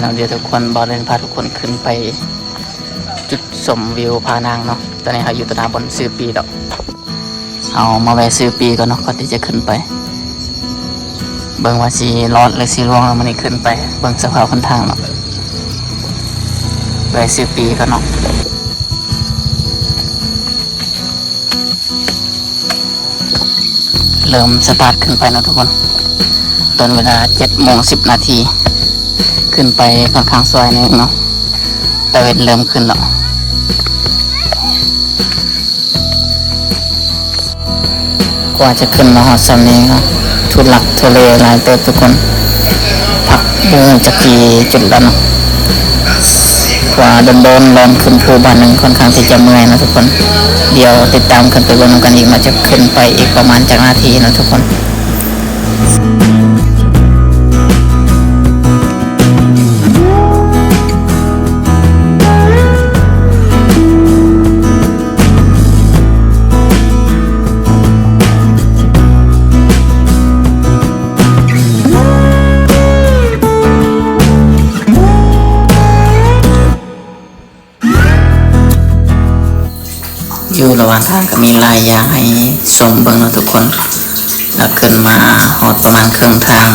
เนาะเดี๋ยวทุกคนบอลเล่นพาทุกคนขึ้นไปจุดชมวิวพานางเนาะตอนนี้เราอยู่ตรงบนซื้อปีดอกเอามาแวะซื้อปีก่อนเนาะก่อนที่จะขึ้นไปเบิ่งว่าสีรอดหรือสีร่วงแล้วมันนี่ขึ้นไปเบิ่งสภาพคนทางเนาะแวะซื้อปีก่อนเนาะเริ่มสตาร์ทขึ้นไปนะทุกคนตอนเวลา7:10 นาทีขึ้นไปค่อนข้างสวยนึงเนาะแต่เวทเริ่มขึ้นแล้วกว่าจะขึ้นมาหอดซัมนี้เนาะทุลักทุเลหลายเติบทุกคนพักเดินจะกี่จุดแล้วเนาะกว่าโดนลองขึ้นภูบ้านหนึ่งค่อนข้างที่จะเมื่อยนะทุกคนเดี๋ยวติดตามขึ้นไปบนกันอีกมาจะขึ้นไปอีกประมาณจากนาทีนะทุกคนอยู่ระหว่างทางก็มีหลายอย่างให้ชมเบิ่งเนาะทุกคนแล้วขึ้นมาหอดประมาณครึ่งทาง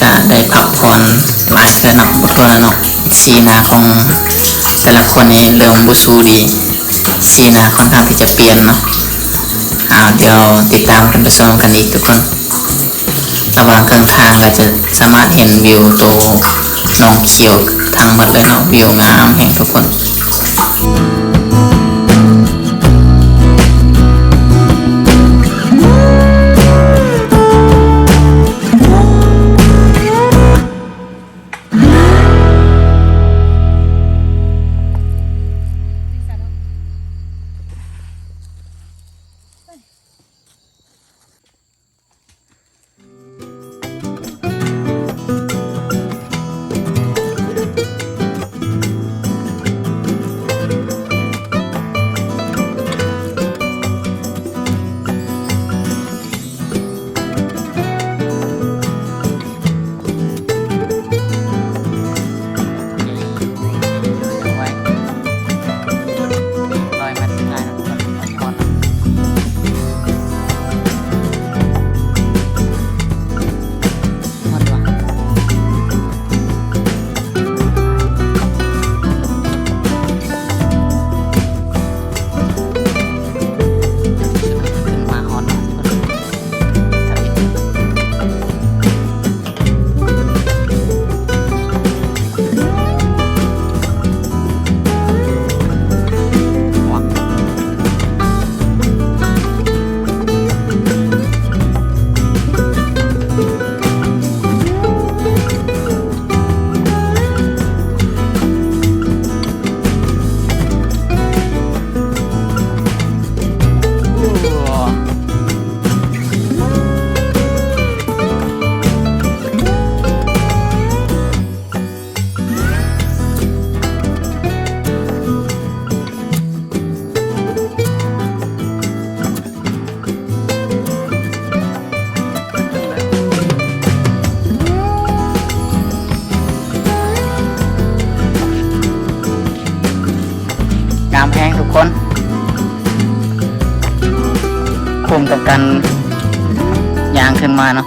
ก็ได้พักผ่อนหลายแล้วเนาะบุตรเนาะสีหน้าของแต่ละคนนี่เริ่มบุสูดีสีหน้าค่อนข้างที่จะเปลี่ยนเนาะเดี๋ยวติดตามกันไปชมกันอีกทุกคนระหว่างครึ่งทางก็จะสามารถเห็นวิวโตหนองเขียวทั้งหมดเลยเนาะวิวงามแห่งทุกคนงามแห้งทุกคนคุมกับกันยางขึ้นมาเนาะ